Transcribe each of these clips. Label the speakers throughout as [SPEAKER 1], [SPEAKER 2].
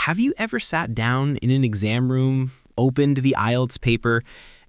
[SPEAKER 1] Have you ever sat down in an exam room, opened the IELTS paper,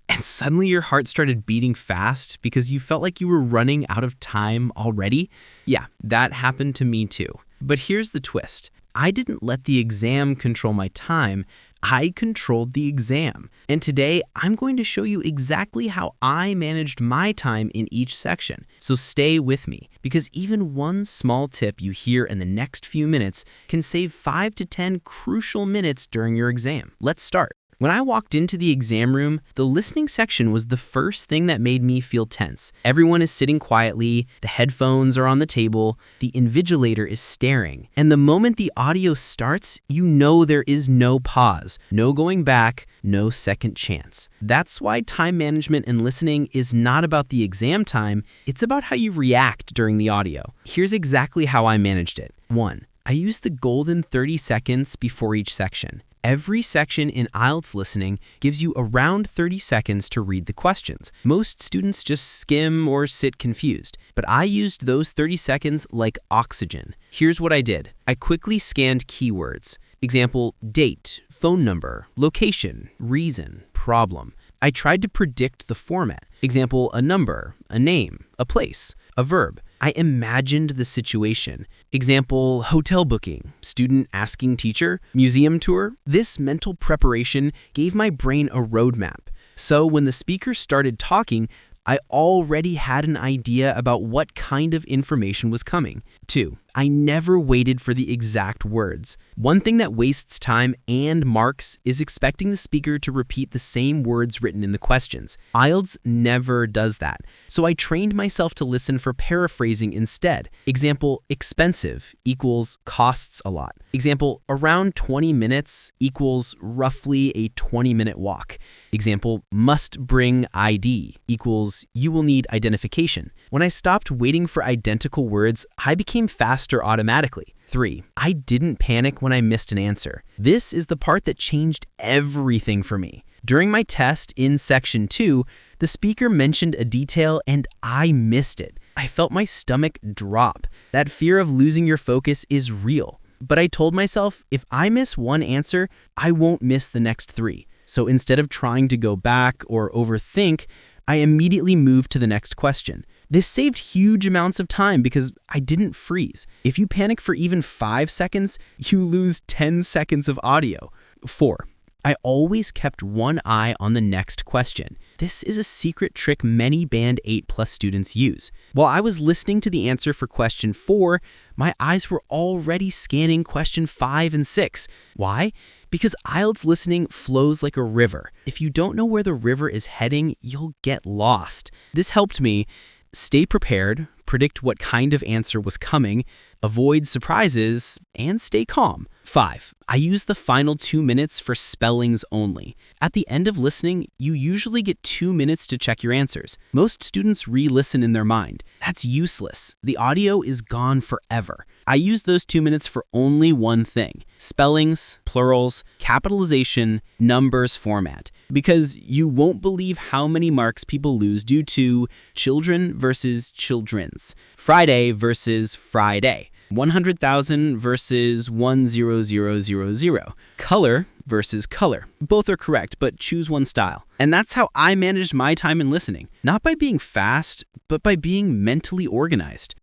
[SPEAKER 1] and suddenly your heart started beating fast because you felt like you were running out of time already? Yeah, that happened to me too. But here's the twist. I didn't let the exam control my time. I controlled the exam. And today, I'm going to show you exactly how I managed my time in each section. So stay with me, because even one small tip you hear in the next few minutes can save 5 to 10 crucial minutes during your exam. Let's start. When I walked into the exam room, the listening section was the first thing that made me feel tense. Everyone is sitting quietly, the headphones are on the table, the invigilator is staring. And the moment the audio starts, you know there is no pause, no going back, no second chance. That's why time management and listening is not about the exam time, it's about how you react during the audio. Here's exactly how I managed it. 1. I used the golden 30 seconds before each section. Every section in IELTS Listening gives you around 30 seconds to read the questions. Most students just skim or sit confused, but I used those 30 seconds like oxygen. Here's what I did. I quickly scanned keywords. Example, date, phone number, location, reason, problem. I tried to predict the format. Example, a number, a name, a place, a verb. I imagined the situation. Example, hotel booking, student asking teacher, museum tour. This mental preparation gave my brain a roadmap. So when the speaker started talking, I already had an idea about what kind of information was coming. 2. I never waited for the exact words. One thing that wastes time and marks is expecting the speaker to repeat the same words written in the questions. IELTS never does that. So I trained myself to listen for paraphrasing instead. Example, expensive equals costs a lot. Example, around 20 minutes equals roughly a 20-minute walk. Example, must bring ID equals you will need identification. When I stopped waiting for identical words, I became faster automatically. 3. I didn't panic when I missed an answer. This is the part that changed everything for me. During my test in section 2, the speaker mentioned a detail and I missed it. I felt my stomach drop. That fear of losing your focus is real. But I told myself, if I miss one answer, I won't miss the next 3. So instead of trying to go back or overthink, I immediately moved to the next question. This saved huge amounts of time because I didn't freeze. If you panic for even 5 seconds, you lose 10 seconds of audio. 4. I always kept one eye on the next question. This is a secret trick many Band 8+ students use. While I was listening to the answer for question 4, my eyes were already scanning question 5 and 6. Why? Because IELTS listening flows like a river. If you don't know where the river is heading, you'll get lost. This helped me stay prepared, predict what kind of answer was coming, avoid surprises, and stay calm. 5. I use the final 2 minutes for spellings only. At the end of listening, you usually get 2 minutes to check your answers. Most students re-listen in their mind. That's useless. The audio is gone forever. I use those 2 minutes for only one thing: spellings, plurals, capitalization, numbers format. Because you won't believe how many marks people lose due to children versus children's, Friday versus Friday, 100,000 versus 100,000, color versus color. Both are correct, but choose one style. And that's how I managed my time in listening, not by being fast, but by being mentally organized.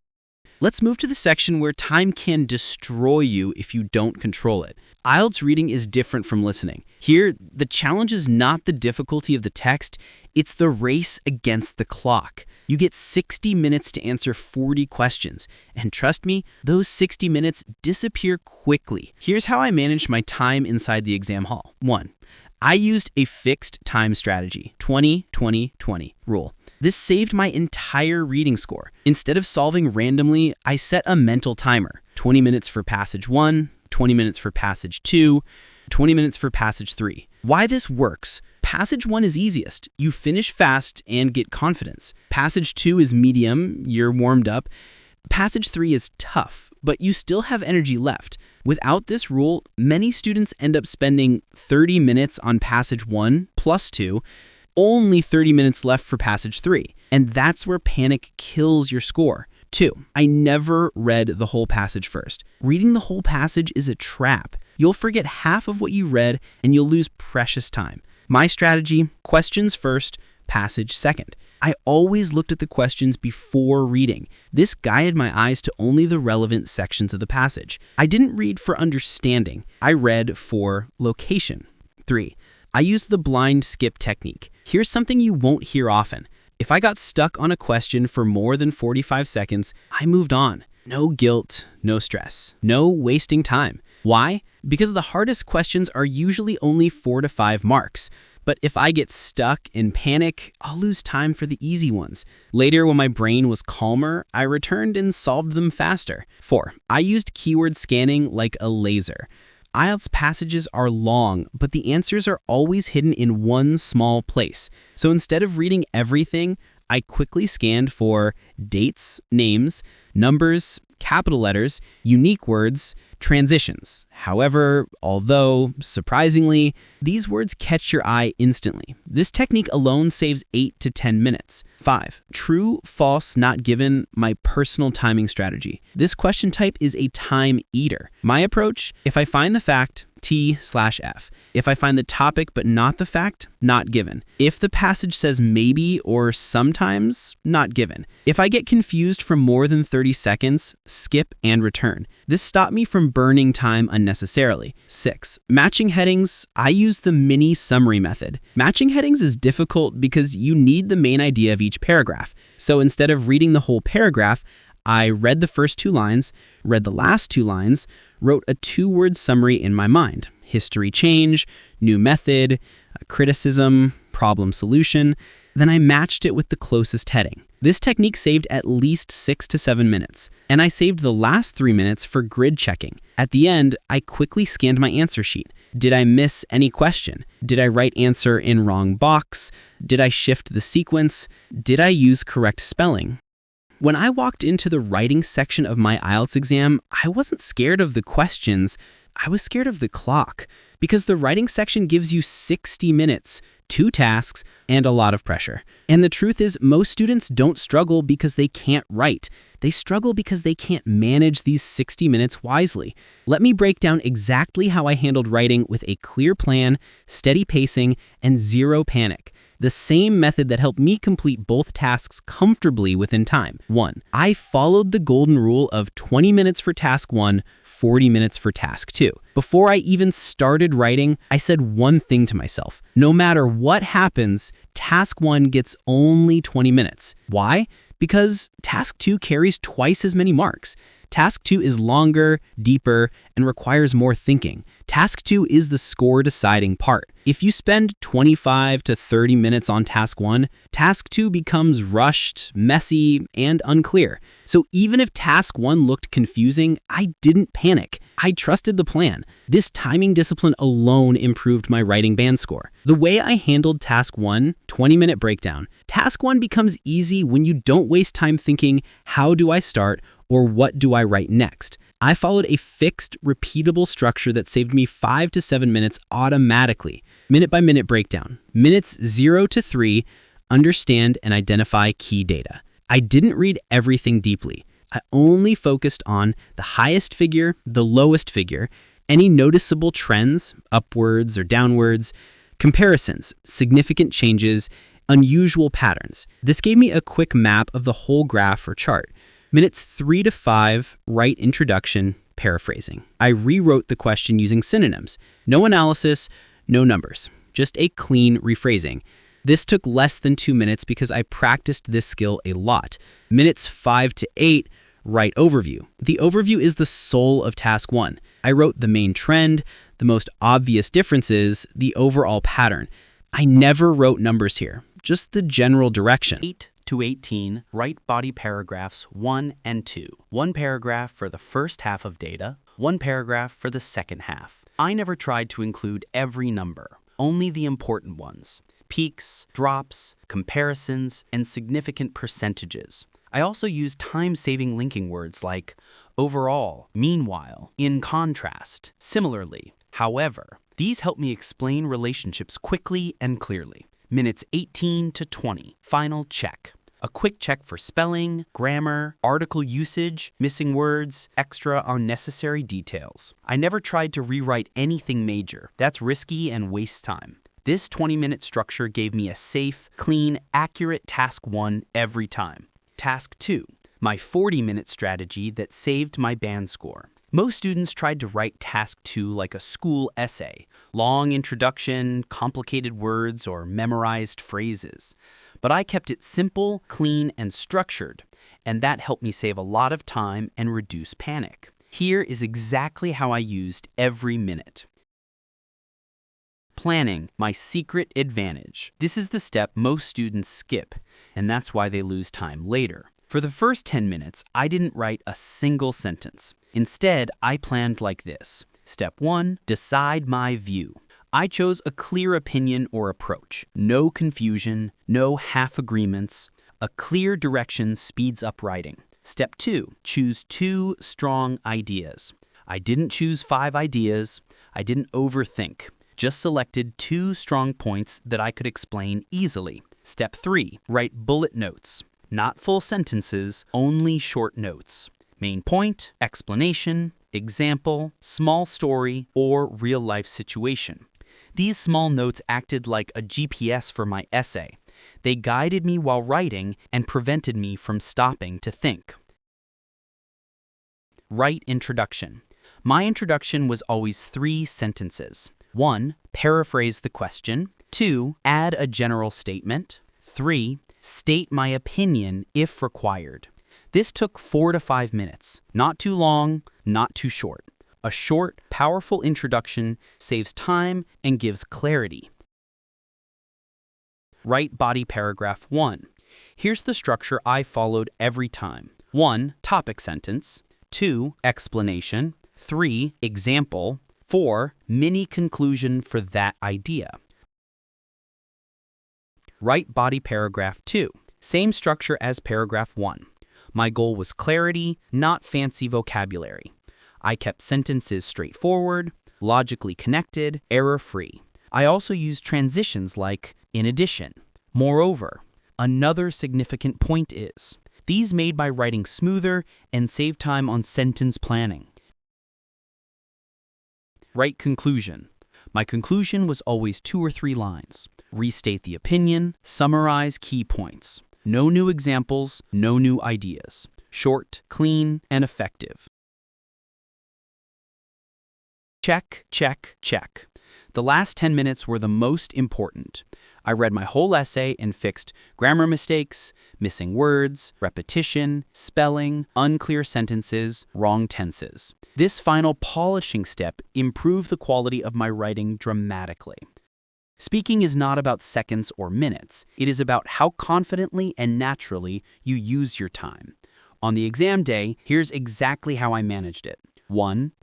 [SPEAKER 1] Let's move to the section where time can destroy you if you don't control it. IELTS reading is different from listening. Here, the challenge is not the difficulty of the text, it's the race against the clock. You get 60 minutes to answer 40 questions. And trust me, those 60 minutes disappear quickly. Here's how I managed my time inside the exam hall. 1. I used a fixed time strategy, 20-20-20 rule. This saved my entire reading score. Instead of solving randomly, I set a mental timer. 20 minutes for passage 1, 20 minutes for passage 2, 20 minutes for passage 3. Why this works? Passage 1 is easiest. You finish fast and get confidence. Passage 2 is medium, you're warmed up. Passage 3 is tough, but you still have energy left. Without this rule, many students end up spending 30 minutes on passage 1 plus 2, only 30 minutes left for passage 3. And that's where panic kills your score. 2. I never read the whole passage first. Reading the whole passage is a trap. You'll forget half of what you read and you'll lose precious time. My strategy: questions first, passage second. I always looked at the questions before reading. This guided my eyes to only the relevant sections of the passage. I didn't read for understanding. I read for location. 3. I used the blind skip technique. Here's something you won't hear often. If I got stuck on a question for more than 45 seconds, I moved on. No guilt, no stress, no wasting time. Why? Because the hardest questions are usually only 4 to 5 marks. But if I get stuck in panic, I'll lose time for the easy ones. Later, when my brain was calmer, I returned and solved them faster. 4. I used keyword scanning like a laser. IELTS passages are long, but the answers are always hidden in one small place. So instead of reading everything, I quickly scanned for dates, names, numbers, capital letters, unique words, transitions. However, although, surprisingly, these words catch your eye instantly. This technique alone saves 8 to 10 minutes. 5. True, false, not given, my personal timing strategy. This question type is a time eater. My approach: if I find the fact, T/F. If I find the topic but not the fact, not given. If the passage says maybe or sometimes, not given. If I get confused for more than 30 seconds, skip and return. This stopped me from burning time unnecessarily. 6. Matching headings. I use the mini summary method. Matching headings is difficult because you need the main idea of each paragraph. So instead of reading the whole paragraph, I read the first 2 lines, read the last 2 lines, wrote a 2-word summary in my mind: history change, new method, criticism, problem solution. Then I matched it with the closest heading. This technique saved at least 6 to 7 minutes, and I saved the last 3 minutes for grid checking. At the end, I quickly scanned my answer sheet. Did I miss any question? Did I write answer in wrong box? Did I shift the sequence? Did I use correct spelling? When I walked into the writing section of my IELTS exam, I wasn't scared of the questions. I was scared of the clock, because the writing section gives you 60 minutes, 2 tasks, and a lot of pressure. And the truth is, most students don't struggle because they can't write. They struggle because they can't manage these 60 minutes wisely. Let me break down exactly how I handled writing with a clear plan, steady pacing, and zero panic. The same method that helped me complete both tasks comfortably within time. 1. I followed the golden rule of 20 minutes for task 1, 40 minutes for task 2. Before I even started writing, I said one thing to myself: no matter what happens, task 1 gets only 20 minutes. Why? Because task 2 carries twice as many marks. Task 2 is longer, deeper, and requires more thinking. Task 2 is the score deciding part. If you spend 25 to 30 minutes on task 1, task 2 becomes rushed, messy, and unclear. So even if task 1 looked confusing, I didn't panic. I trusted the plan. This timing discipline alone improved my writing band score. The way I handled task 1, 20-minute breakdown. Task 1 becomes easy when you don't waste time thinking, how do I start, or what do I write next? I followed a fixed, repeatable structure that saved me 5 to 7 minutes automatically. Minute-by-minute breakdown. Minutes 0 to 3, understand and identify key data. I didn't read everything deeply. I only focused on the highest figure, the lowest figure, any noticeable trends, upwards or downwards, comparisons, significant changes, unusual patterns. This gave me a quick map of the whole graph or chart. Minutes 3 to 5, write introduction, paraphrasing. I rewrote the question using synonyms. No analysis, no numbers, just a clean rephrasing. This took less than 2 minutes because I practiced this skill a lot. Minutes 5 to 8, write overview. The overview is the soul of task 1. I wrote the main trend, the most obvious differences, the overall pattern. I never wrote numbers here, just the general direction. 8 to 18, write body paragraphs 1 and 2. 1 paragraph for the first half of data, 1 paragraph for the second half. I never tried to include every number, only the important ones. Peaks, drops, comparisons, and significant percentages. I also used time-saving linking words like overall, meanwhile, in contrast, similarly, however. These help me explain relationships quickly and clearly. Minutes 18 to 20, final check. A quick check for spelling, grammar, article usage, missing words, extra unnecessary details. I never tried to rewrite anything major. That's risky and wastes time. This 20-minute structure gave me a safe, clean, accurate Task 1 every time. Task 2, my 40-minute strategy that saved my band score. Most students tried to write Task 2 like a school essay, long introduction, complicated words, or memorized phrases. But I kept it simple, clean, and structured, and that helped me save a lot of time and reduce panic. Here is exactly how I used every minute. Planning, my secret advantage. This is the step most students skip, and that's why they lose time later. For the first 10 minutes, I didn't write a single sentence. Instead, I planned like this. Step 1, decide my view. I chose a clear opinion or approach. No confusion, no half agreements. A clear direction speeds up writing. Step 2, choose 2 strong ideas. I didn't choose 5 ideas. I didn't overthink. Just selected 2 strong points that I could explain easily. Step 3, write bullet notes. Not full sentences, only short notes. Main point, explanation, example, small story, or real-life situation. These small notes acted like a GPS for my essay. They guided me while writing and prevented me from stopping to think. Write introduction. My introduction was always 3 sentences. 1, paraphrase the question. 2, add a general statement. 3, state my opinion if required. This took 4 to 5 minutes. Not too long, not too short. A short, powerful introduction saves time and gives clarity. Write body paragraph 1. Here's the structure I followed every time. 1, topic sentence. 2, explanation. 3, example. 4, mini conclusion for that idea. Write body paragraph 2. Same structure as paragraph 1. My goal was clarity, not fancy vocabulary. I kept sentences straightforward, logically connected, error-free. I also used transitions like in addition, moreover. Another significant point is, these made my writing smoother and saved time on sentence planning. Write conclusion. My conclusion was always 2 or 3 lines. Restate the opinion, summarize key points. No new examples, no new ideas. Short, clean, and effective. Check, check, check. The last 10 minutes were the most important. I read my whole essay and fixed grammar mistakes, missing words, repetition, spelling, unclear sentences, wrong tenses. This final polishing step improved the quality of my writing dramatically. Speaking is not about seconds or minutes. It is about how confidently and naturally you use your time. On the exam day, here's exactly how I managed it.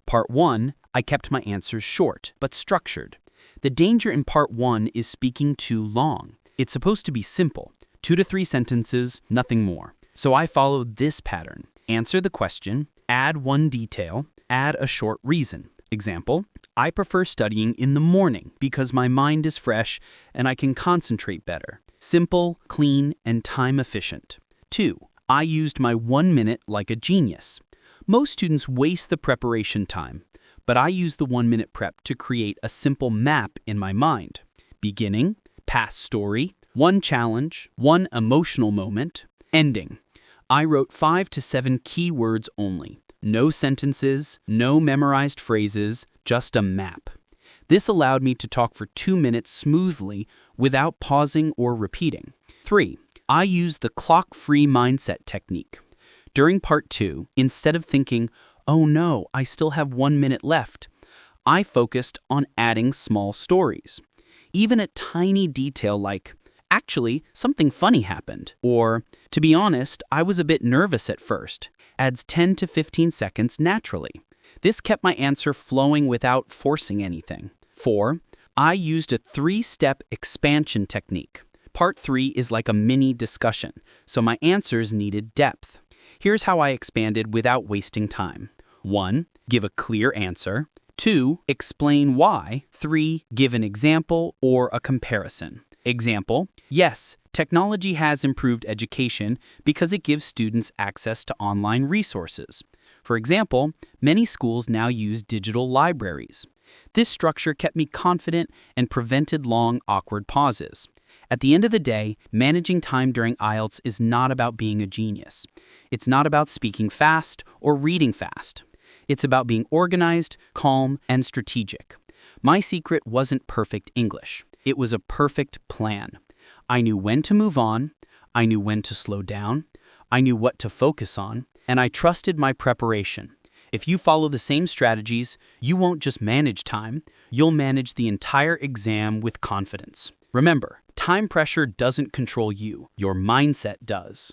[SPEAKER 1] Part 1, I kept my answers short, but structured. The danger in Part 1 is speaking too long. It's supposed to be simple, 2 to 3 sentences, nothing more. So I followed this pattern. Answer the question, add 1 detail, add a short reason. Example, I prefer studying in the morning because my mind is fresh and I can concentrate better. Simple, clean, and time efficient. 2, I used my 1 minute like a genius. Most students waste the preparation time, but I use the 1 minute prep to create a simple map in my mind. Beginning, past story, 1 challenge, 1 emotional moment, ending. I wrote 5 to 7 key words only. No sentences, no memorized phrases, just a map. This allowed me to talk for 2 minutes smoothly without pausing or repeating. 3, I used the clock-free mindset technique. During Part 2, instead of thinking, oh no, I still have 1 minute left, I focused on adding small stories. Even a tiny detail like, actually, something funny happened, or, to be honest, I was a bit nervous at first, adds 10 to 15 seconds naturally. This kept my answer flowing without forcing anything. 4, I used a 3-step expansion technique. Part 3 is like a mini discussion, so my answers needed depth. Here's how I expanded without wasting time. 1, give a clear answer. 2, explain why. 3, give an example or a comparison.
[SPEAKER 2] Example: yes, technology has improved education because it gives students access to online resources. For example, many schools now use digital libraries. This structure kept me confident and prevented long, awkward pauses. At the end of the day, managing time during IELTS is not about being a genius. It's not about speaking fast or reading fast. It's about being organized, calm, and strategic. My secret wasn't perfect English. It was a perfect plan. I knew when to move on, I knew when to slow down, I knew what to focus on, and I trusted my preparation. If you follow the same strategies, you won't just manage time, you'll manage the entire exam with confidence. Remember, time pressure doesn't control you, your mindset does.